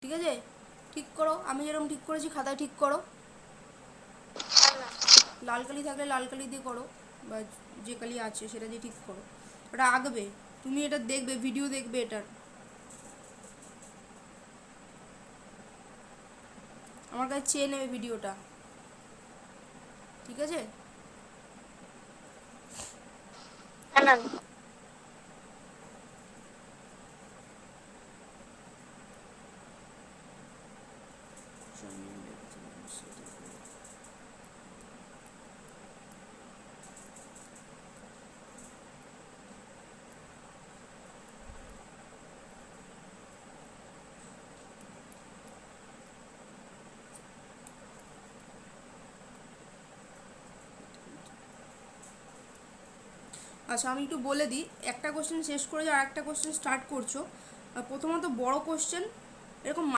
ঠিক আছে? ঠিক করো, আমি যেরকম ঠিক করেছি খাতায় ঠিক করো। লাল কালি থাকলে লাল কালি দিয়ে করো, বা যে কালি আছে সেটা দিয়ে ঠিক করো। ওটা আঁকবে, তুমি এটা দেখবে, ভিডিও দেখবে এটার, আমার কাছে চেয়ে নেবে ভিডিওটা, ঠিক আছে? হ্যাঁ ম্যাম। আচ্ছা আমি একটু বলে দিই, একটা কোশ্চেন শেষ করে আর একটা কোশ্চেন স্টার্ট করছো। প্রথমত বড় কোশ্চেন এরকম